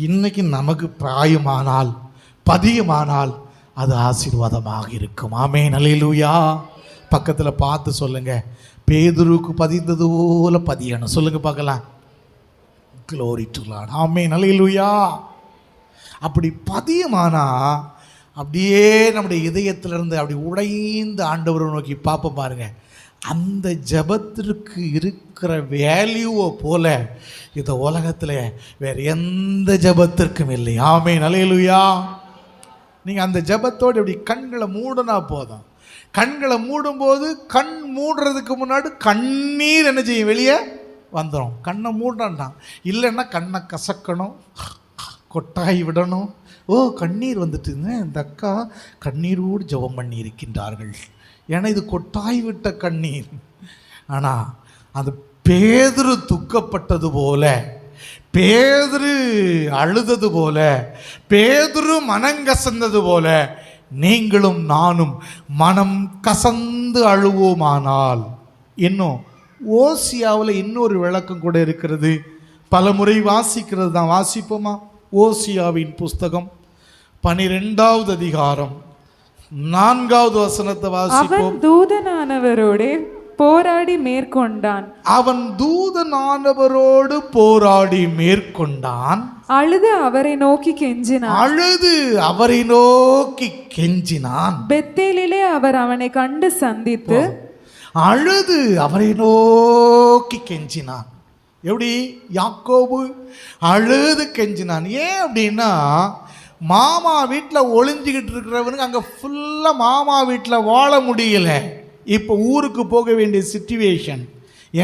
இன்னைக்கு நமக்கு பிராயமானால் பதியமானால் அது ஆசீர்வாதமாக இருக்கும். ஆமென், அல்லேலூயா. பக்கத்தில் பார்த்து சொல்லுங்க, பேதுருக்கு பதிந்தது போல பதியணும். சொல்லுங்க பார்க்கலாம். Glory to Lord. Amen, hallelujah. அப்படி பதியமானா அப்படியே நம்முடைய இதயத்திலிருந்து அப்படி உடைந்த ஆண்டவரை நோக்கி பார்ப்போம் பாருங்க. அந்த ஜெபத்திற்கு இருக்கிற வேல்யூவை போல இந்த உலகத்தில் வேறு எந்த ஜெபத்திற்கும் இல்லை. ஆமென், அல்லேலூயா. நீங்கள் அந்த ஜெபத்தோடு இப்படி கண்களை மூடினா போதும். கண்களை மூடும்போது கண் மூடுறதுக்கு முன்னாடி கண்ணீர் என்ன செய்யும், வெளியே வந்துடும். கண்ணை மூடண்டாம், இல்லைன்னா கண்ணை கசக்கணும், கொட்டாய் விடணும். ஓ, கண்ணீர் வந்துட்டுங்க, இந்த அக்கா கண்ணீரோடு ஜெபம் பண்ணி இருக்கின்றார்கள். ஏன்னா இது கொட்டாய் விட்ட கண்ணீர். ஆனால் அந்த பேதுரு துக்கப்பட்டது போல, பேதுரு அழுதது போல, பேதுரு மனங்கசந்தது போல நீங்களும் நானும் மனம் கசந்து அழுவோமானால். இன்னும் ஓசியாவில் இன்னொரு விளக்கம் கூட இருக்கிறது. பல முறை வாசிக்கிறது தான். வாசிப்போமா? ஓசியாவின் புஸ்தகம் 12வது அதிகாரம் 4வது வசனத்தை வாசிப்போம். அவன் தூதனானவரோடே போராடி மேற்கொண்டான். அவன் தூதனானவரோடு போராடி மேற்கொண்டான். அழுது அவரை நோக்கி கெஞ்சினான். அழுது அவரை நோக்கி கெஞ்சினான். பெத்தேலிலே அவர் அவனை கண்டு சந்தித்து அழுது அவரை நோக்கி கெஞ்சினான். எப்படி? யாக்கோபு அழுது கெஞ்சினான். ஏன் அப்படின்னா, மாமா வீட்டில் ஒளிஞ்சிக்கிட்டு இருக்கிறவனுக்கு அங்கே ஃபுல்லாக மாமா வீட்டில் வாழ முடியல. இப்போ ஊருக்கு போக வேண்டிய சிச்சுவேஷன்.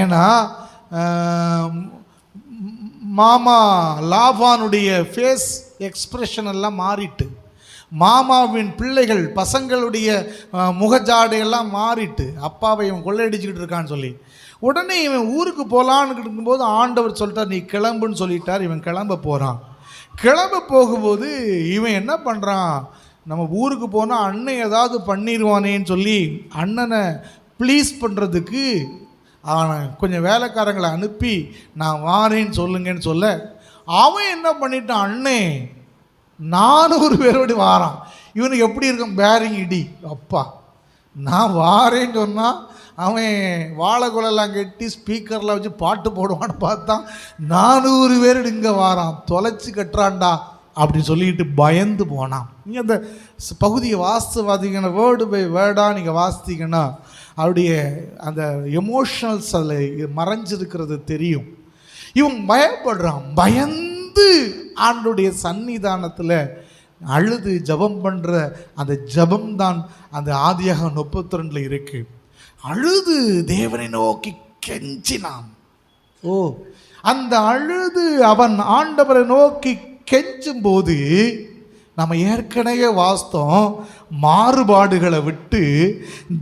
ஏன்னா மாமா லாபானுடைய ஃபேஸ் எக்ஸ்பிரஷன் எல்லாம் மாறிட்டு, மாமாவின் பிள்ளைகள் பசங்களுடைய முகஜாடையெல்லாம் மாறிட்டு, அப்பாவை இவன் கொள்ளையடிச்சுக்கிட்டு இருக்கான்னு சொல்லி உடனே இவன் ஊருக்கு போகலான்னு இருக்கும்போது ஆண்டவர் சொல்லிட்டார், நீ கிளம்புன்னு சொல்லிட்டார். இவன் கிளம்ப போகிறான். கிளம்ப போகும்போது இவன் என்ன பண்ணுறான், நம்ம ஊருக்கு போனால் அண்ணன் ஏதாவது பண்ணிடுவானேன்னு சொல்லி அண்ணனை ப்ளீஸ் பண்ணுறதுக்கு அவனை கொஞ்சம் வேலைக்காரங்களை அனுப்பி நான் வாரேன்னு சொல்லுங்கன்னு சொல்ல, அவன் என்ன பண்ணிட்டான், அண்ணே 400 பேரோடு வாரான். இவனுக்கு எப்படி இருக்கும், பேரிங் இடி. அப்பா, நான் வாரேன்னு சொன்னால் அவன் வாழைக்குழலாம் கட்டி ஸ்பீக்கரில் வச்சு பாட்டு போடுவான்னு பார்த்தா 400 பேர் இங்கே வாரான், தொலைச்சி கட்டுறான்டா அப்படின்னு சொல்லிட்டு பயந்து போனான். நீங்கள் அந்த பகுதியை வாசித்து பார்த்தீங்கன்னா, வேர்டு பை வேர்டாக நீங்கள் வாசித்தீங்கன்னா அவருடைய அந்த எமோஷனல்ஸ் அதில் மறைஞ்சிருக்கிறது தெரியும். இவன் பயப்படுறான். பயந்து ஆண்டுடைய சன்னிதானத்தில் அழுது ஜபம் பண்ணுற அந்த ஜபம்தான் அந்த ஆதியாகமம் 32 இருக்குது. அழுது தேவனை நோக்கி கெஞ்சினான். ஓ, அந்த அழுது அவன் ஆண்டவரை நோக்கி கெஞ்சும் போது நம்ம ஏற்கனவே வாஸ்தம், மாறுபாடுகளை விட்டு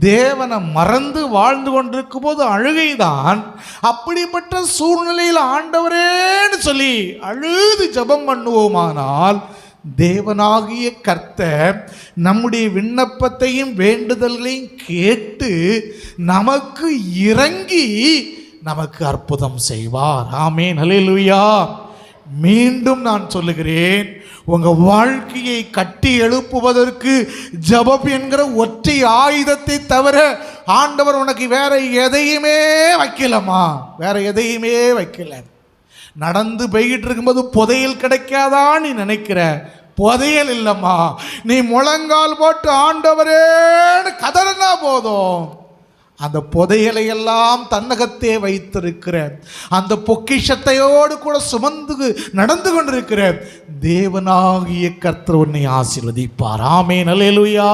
தேவனை மறந்து வாழ்ந்து கொண்டிருக்கும் போது அழுகைதான். அப்படிப்பட்ட சூழ்நிலையில் ஆண்டவரேன்னு சொல்லி அழுது ஜபம் பண்ணுவோமானால் தேவனாகிய கர்த்தர் நம்முடைய விண்ணப்பத்தையும் வேண்டுதல்களையும் கேட்டு நமக்கு இறங்கி நமக்கு அற்புதம் செய்வார். ஆமென், அல்லேலூயா. மீண்டும் நான் சொல்லுகிறேன், உங்கள் வாழ்க்கையை கட்டி எழுப்புவதற்கு ஜெபம் என்கிற ஒற்றை ஆயுதத்தை தவிர ஆண்டவர் உனக்கு வேற எதையுமே வைக்கலம்மா, வேற எதையுமே வைக்கல. நடந்து போய்கிட்டு இருக்கும்போது புதையல் கிடைக்காதான் நீ நினைக்கிற, புதையல் இல்லைம்மா. நீ முழங்கால் போட்டு ஆண்டவரேன்னு கதறினா போதும், அந்த புதையலை எல்லாம் தன்னகத்தே வைத்திருக்கிற, அந்த பொக்கிஷத்தையோடு கூட சுமந்து நடந்து கொண்டிருக்கிற தேவனாகிய கர்த்தர் உன்னை ஆசீர்வதிப்பார். ஆமென், அல்லேலூயா.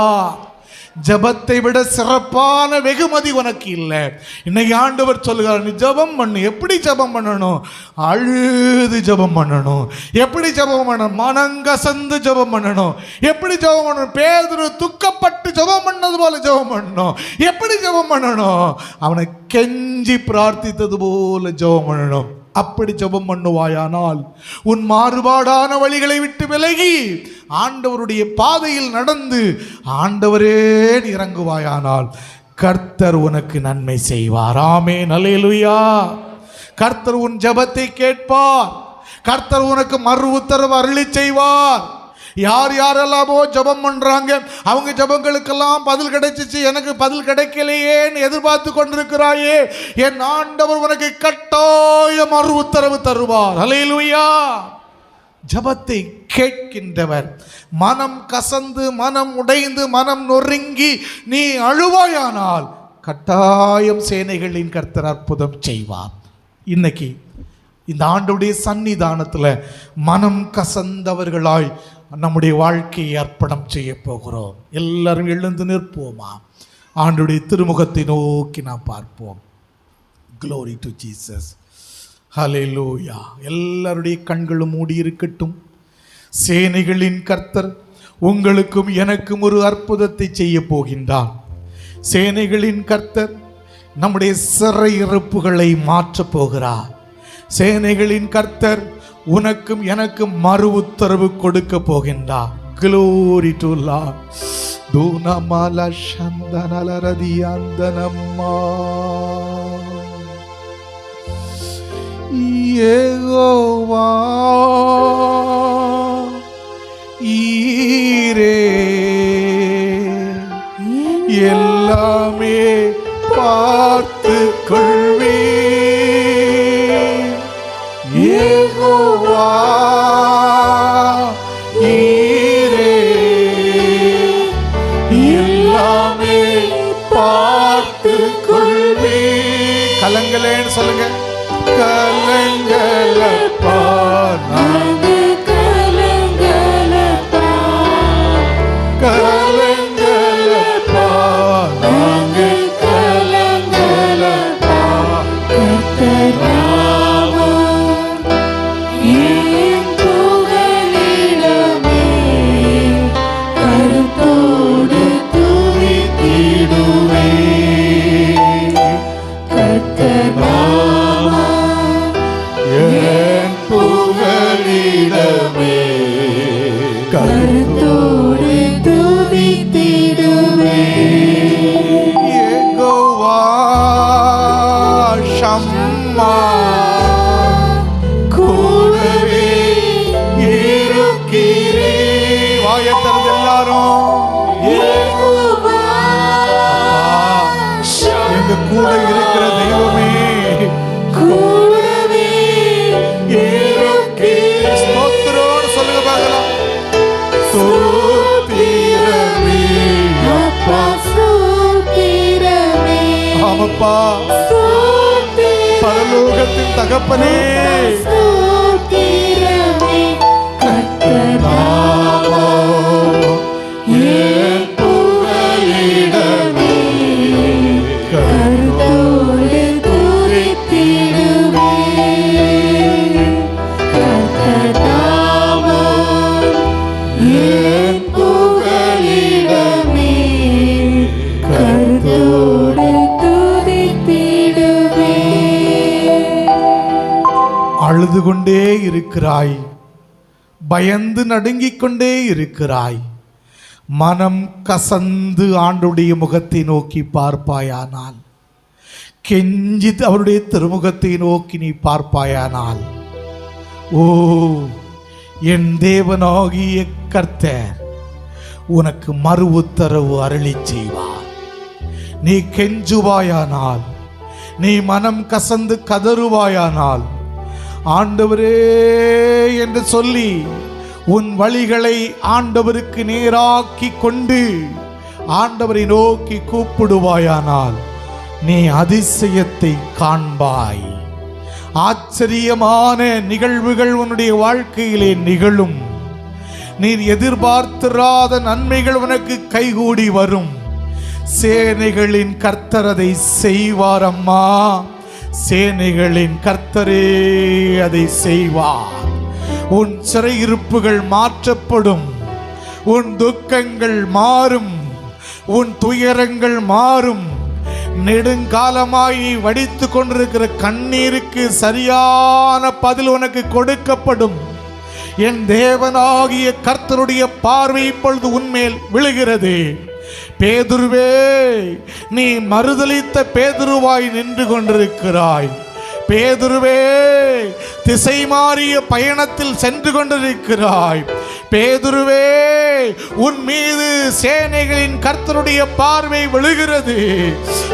ஜபத்தை விட சிறப்பான வெகுமதி உனக்கு இல்லை. இன்னைக்கு ஆண்டவர் சொல்லுகிறார், நீ ஜபம் பண்ணு. எப்படி ஜபம் பண்ணணும்? அழுது ஜபம் பண்ணணும். எப்படி ஜபம் பண்ணணும்? மனங்கசந்து ஜபம் பண்ணணும். எப்படி ஜபம் பண்ணணும்? பேதுரு துக்கப்பட்டு ஜபம் பண்ணது போல ஜபம் பண்ணணும். எப்படி ஜபம் பண்ணணும்? அவனை கெஞ்சி பிரார்த்தித்தது போல ஜபம் பண்ணணும். அப்படி ஜெபம் பண்ணுவாயானால் உன் மாறுபாடான வழிகளை விட்டு விலகி ஆண்டவருடைய பாதையில் நடந்து ஆண்டவரே இறங்குவாயானால் கர்த்தர் உனக்கு நன்மை செய்வார். ஆமென், அல்லேலூயா. கர்த்தர் உன் ஜெபத்தை கேட்பார். கர்த்தர் உனக்கு மறு உத்தரவு அருளி செய்வார். யார் யாரெல்லாமோ ஜபம் பண்ணுறாங்க, அவங்க ஜபங்களுக்கெல்லாம் பதில் கிடைச்சிச்சு, எனக்கு பதில் கிடைக்கலையேன்னு எதிர்பார்த்து கொண்டிருக்கிறாயே, என் ஆண்டவர் உனக்கு கட்டாய மறு உத்தரவு தருவார். அல்லேலூயா. ஜபத்தை கேட்கின்றவர். மனம் கசந்து மனம் உடைந்து மனம் நொறுங்கி நீ அழுவாயானால் கட்டாயம் சேனைகளின் கர்த்தர் அற்புதம் செய்வார். இன்னைக்கு இந்த ஆண்டுடைய சன்னிதானத்தில் மனம் கசந்தவர்களாய் நம்முடைய வாழ்க்கையை அர்ப்பணம் செய்ய போகிறோம். எல்லாரும் எழுந்து நிற்போமா? ஆண்டுடைய திருமுகத்தை நோக்கி நாம் பார்ப்போம். Glory to Jesus. Hallelujah. எல்லாருடைய கண்களும் மூடி இருக்கட்டும். சேனைகளின் கர்த்தர் உங்களுக்கும் எனக்கும் ஒரு அற்புதத்தை செய்ய போகின்றார். சேனைகளின் கர்த்தர் நம்முடைய சிறையிருப்புகளை மாற்றப் போகிறார். சேனைகளின் கர்த்தர் உனக்கும் எனக்கும் மறு உத்தரவு கொடுக்க போகின்றார். Glory to Lord. தூனமல சந்தனலரதி அந்தனம்மா யெகோவா ஈரே எல்லாமே பார்த்து கொள்வே யெகோவா ஈரே எல்லாமே பார்த்து கொள்வே. கலங்கலேன்னு சொல்லுங்க. கலங்கலப்பா நாங்க கலங்கலப்பா கலங்கலப்பா நாங்க கலங்கலப்பா கர்த்தராவோ என் புகலிடமே கருத்தோடு துதித்திடுவே கர்த்தராவோ என் புகலிடமே கருத்தோடு துதித்திடுவே. யெகோவா ஷம்மா கூடவே இருக்கிறே. வாயைத் திறந்து எல்லாரும் யெகோவா எங்க கூட இருக்கிற தெய்வமே கூடவே இருக்கிறே. ஸ்தோத்திரம் சொல்லுங்க பார்க்கலாம். ஸ்தோத்திரமே அப்பா ஸ்தோத்திரமே ஆமப்பா பரலோகத்தின் தகப்பனே ஸ்தோத்திரமே கர்த்தராவோ என் புகலிடமே கருத்தோடு துதித்திடுவே கர்த்தராவோ என் புகலிடமே கருத்தோடு துதித்திடுவே. அழுது கொண்டே இருக்கிறாய், பயந்து நடுங்கிக் கொண்டே இருக்கிறாய். மனம் கசந்து ஆண்டுடைய முகத்தை நோக்கி பார்ப்பாயானால், கெஞ்சி அவருடைய திருமுகத்தை நோக்கி நீ பார்ப்பாயானால், ஓ என் தேவனாகிய கர்த்தர் உனக்கு மறு உத்தரவு அருளி செய்வார். நீ கெஞ்சுவாயானால், நீ மனம் கசந்து கதறுவாயானால், ஆண்டவரே என்று சொல்லி உன் வழிகளை ஆண்டவருக்கு நேராக்கி கொண்டு ஆண்டவரை நோக்கி கூப்பிடுவாயானால் நீ அதிசயத்தை காண்பாய். ஆச்சரியமான நிகழ்வுகள் உன்னுடைய வாழ்க்கையிலே நிகழும். நீர் எதிர்பார்த்திராத நன்மைகள் உனக்கு கைகூடி வரும். சேனைகளின் கர்த்தர் அதை செய்வார் அம்மா. சேனைகளின் கர்த்தரே அதை செய்வார். உன் சிறையிருப்புகள் மாற்றப்படும், உன் துக்கங்கள் மாறும், உன் துயரங்கள் மாறும். நெடுங்காலமாய் நீ வடித்து கொண்டிருக்கிற கண்ணீருக்கு சரியான பதில் உனக்கு கொடுக்கப்படும். என் தேவனாகிய கர்த்தருடைய பார்வை இப்பொழுது உன்மேல் விழுகிறது. பேதுருவே, நீ மறுதலித்த பேதுருவாய் நின்று கொண்டிருக்கிறாய். பேதுருவே, திசை மாறிய பயணத்தில் சென்று கொண்டிருக்கிறாய். பேதுருவே, உன் மீது சேனைகளின் கர்த்தருடைய பார்வை விழுகிறது.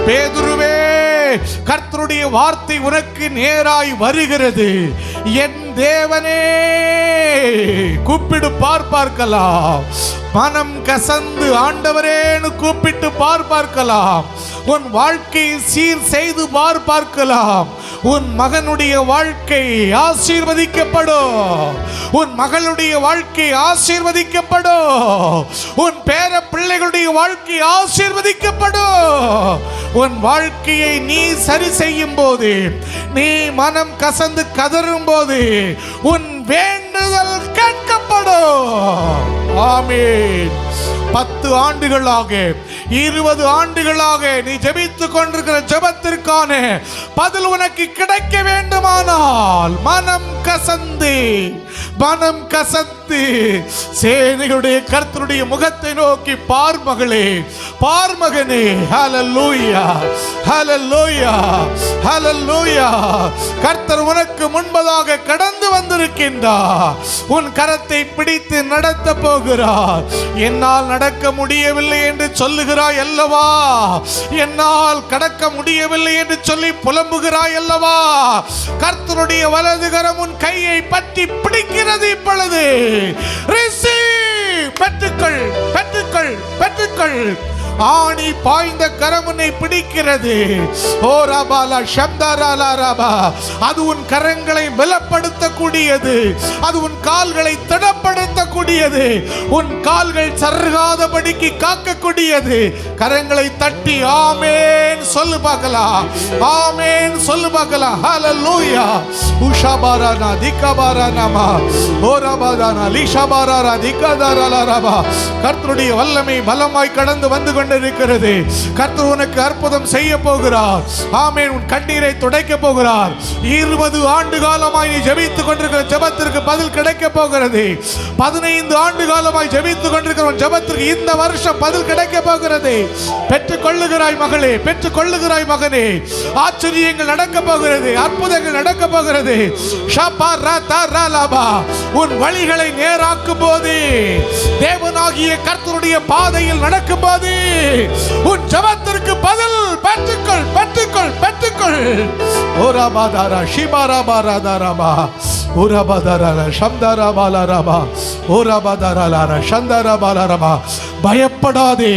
பேதுருவே, கர்த்தருடைய வார்த்தை உனக்கு நேராய் வருகிறது. என் தேவனே, கூப்பிடு பார்க்கலாம். மனம் கசந்து ஆண்டவரேன்னு கூப்பிட்டு பார்க்கலாம். உன் வாழ்க்கையை சீர் செய்து பார்க்கலாம். உன் மகனுடைய வாழ்க்கை ஆசீர்வதிக்கப்படும். உன் மகளுடைய வாழ்க்கை ஆசீர்வதிக்கப்படும். உன் பேர பிள்ளைகளுடைய வாழ்க்கை ஆசீர்வதிக்கப்படும். உன் வாழ்க்கையை நீ சரி செய்யும் போது, நீ மனம் கசந்து கதறும் போது உன் வேண்டுதல் கேட்கப்படும். ஆமென். 10 ஆண்டுகளாக 20 ஆண்டுகளாக நீ ஜெபித்துக் கொண்டிருக்கிற ஜெபத்திற்கான பதில் உனக்கு கிடைக்க வேண்டுமானால் மனம் கசந்து சேனையுடைய கர்த்தருடைய முகத்தை நோக்கி பார் மகளே, பார் மகனே. ஹல்லேலூயா, ஹல்லேலூயா, ஹல்லேலூயா. கர்த்தர் உனக்கு முன்பதாக கடந்து வந்திருக்கின்றார். உன் கரத்தை பிடித்து நடத்த போகிறார். என்னால் நடக்க முடியவில்லை என்று சொல்லுகிறாய் அல்லவா? என்னால் கடக்க முடியவில்லை என்று சொல்லி புலம்புகிறாய் அல்லவா? கர்த்தருடைய வலது கரம் உன் கையை பற்றி பிடிக்கிறது. இப்பொழுது ரிசீவ், பெற்றுக்கொள், பெற்றுக்கொள், பெற்றுக்கொள். ஆணி பாய்ந்த கரமுனை பிடிக்கிறது. ஓ ரபாலா ஷம்தாராலா ரபா. அது உன் கரங்களை பலப்படுத்தக்கூடியது. அது உன் கால்களை திடப்படுத்தக்கூடியது. உன் கால்கள் சறுகாதபடிக்கு காக்கக்கூடியது. கரங்களை தட்டி ஆமென் சொல்லு பார்க்கலாம். ஆமென் சொல்லு பார்க்கலாம். ஹல்லேலூயா. உஷாபாரானா திகபாரானாமா ஓராபாரானா லிஷாபாராரா திகதாராலா ரபா. கர்த்தருடைய வல்லமை பலமாய் கடந்து வந்து கொண்டிருக்கிறது. கர்த்தர் உனக்கு அற்புதம் செய்ய போகிறார். ஆமென். உன் கண்ணீரை துடைக்க போகிறார். 20 ஆண்டு காலமாய் நீ ஜெபித்துக் கொண்டிருக்கிற ஜெபத்திற்கு பதில் கிடைக்க போகிறது. 15 ஆண்டு காலமாய் ஜெபித்துக் கொண்டிருக்கிற உன் ஜெபத்திற்கு இந்த வருஷம் பதில் கிடைக்க போகிறது. பெற்றுக் கொள்ளுகிறாய் மகளே, பெற்றுக் கொள்ளுகிறாய் மகனே. ஆச்சரியங்கள் நடக்க போகிறது. அற்புதங்கள் நடக்க போகிறது. உன் வழிகளை நேராக்கும் போது, தேவனாகிய கர்த்தருடைய பாதையில் நடக்கும் போது உன் ஜெபத்திற்கு பதில் பெற்றுக்கொள், பெற்றுக்கொள், பெற்றுக்கொள். ஓராபாதாரா ஷிபாராபாராதாராபா ஓராபாதாரா ஷம்தாராபாலாராபா ஓராபாதாராலாரா ஷந்தாராபாலாராபா. பயப்படாதே,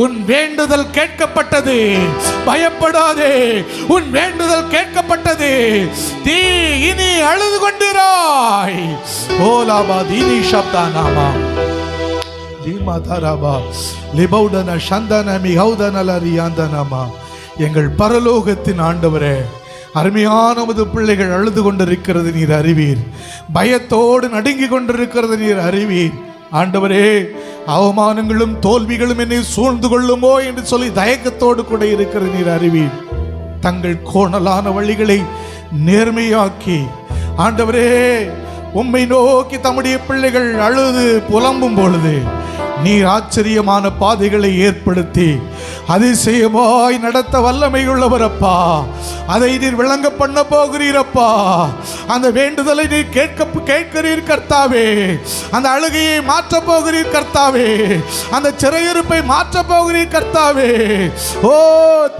உன் வேண்டுதல் கேட்கப்பட்டது. பயப்படாதே, உன் வேண்டுதல் கேட்கப்பட்டது. தீ இனி அழுது கொண்டிராய். ஓலாபா தீனி சப்தானாமா எங்கள் பரலோகத்தின் ஆண்டவரே, அருமையானவது பிள்ளைகள் அழுது கொண்டிருக்கிறது நீர் அறிவீர். பயத்தோடு நடுங்கி கொண்டிருக்கிறது நீர் அறிவீர். ஆண்டவரே, அவமானங்களும் தோல்விகளும் என்னை சூழ்ந்து கொள்ளுமோ என்று சொல்லி தயக்கத்தோடு கூட இருக்கிற நீர் அறிவீர். தங்கள் கோணலான வழிகளை நேர்மையாக்கி ஆண்டவரே உம்மை நோக்கி தம்முடைய பிள்ளைகள் அழுது புலம்பும் பொழுது நீர் ஆச்சரியமான பாதைகளை ஏற்படுத்தி அதிசயமாய் நடத்த வல்லமையுள்ளவரப்பா. அதை நீர் விளங்க பண்ண போகிறீரப்பா. அந்த வேண்டுதலை நீர் கேட்கிறீர் கர்த்தாவே. அந்த அழுகையை மாற்ற போகிறீர் கர்த்தாவே. அந்த சிறையிருப்பை மாற்ற போகிறீர் கர்த்தாவே. ஓ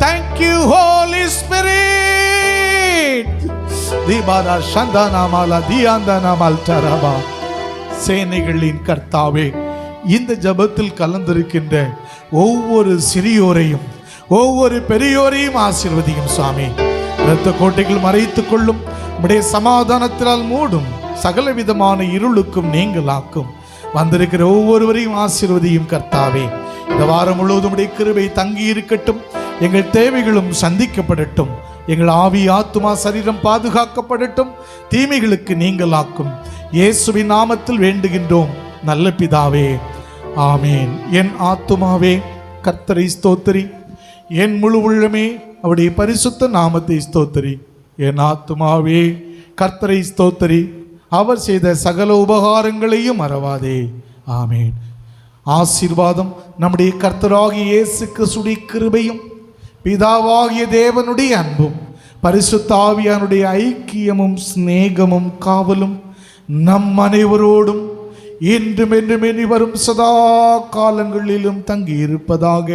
தேங்க்யூ ஹோலி ஸ்பிரிட். தீபாரா சந்தானாமாலா தியாந்தானாமால் தரபா. சேனைகளின் கர்த்தாவே, இந்த ஜபத்தில் கலந்திருக்கின்ற ஒவ்வொரு சிறியோரையும் ஒவ்வொரு பெரியோரையும் ஆசீர்வதியும் சுவாமி. இரத்த கோட்டைகள் மறைத்துக் கொள்ளும். உம்முடைய சமாதானத்தினால் மூடும். சகல விதமான இருளுக்கும் நீங்களாக்கும். வந்திருக்கிற ஒவ்வொருவரையும் ஆசீர்வதியும் கர்த்தாவே. இந்த வாரம் முழுவதும் உம்முடைய கிருபை தங்கி இருக்கட்டும். எங்கள் தேவைகளும் சந்திக்கப்படட்டும். எங்கள் ஆவி ஆத்துமா சரீரம் பாதுகாக்கப்படட்டும். தீமைகளுக்கு நீங்களாக்கும். இயேசுவின் நாமத்தில் வேண்டுகின்றோம் நல்ல பிதாவே, ஆமேன். என் ஆத்துமாவே கர்த்தரை ஸ்தோத்திரி, என் முழு உள்ளமே அவருடைய பரிசுத்த நாமத்தை ஸ்தோத்திரி. என் ஆத்துமாவே கர்த்தரை ஸ்தோத்திரி, அவர் செய்த சகல உபகாரங்களையும் மறவாதே. ஆமேன். ஆசீர்வாதம் நம்முடைய கர்த்தராகிய இயேசு கிறிஸ்துவின் கிருபையும் பிதாவாகிய தேவனுடைய அன்பும் பரிசுத்த ஆவியானுடைய ஐக்கியமும் சிநேகமும் காவலும் நம் அனைவரோடும் இன்றும் என்றும் இனி வரும் சதா காலங்களிலும் தங்கியிருப்பதாக.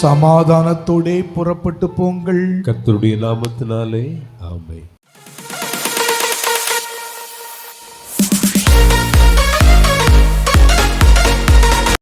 சமாதானத்தோடே புறப்பட்டு போங்கள். கர்த்தருடைய நாமத்தினாலே ஆமென்.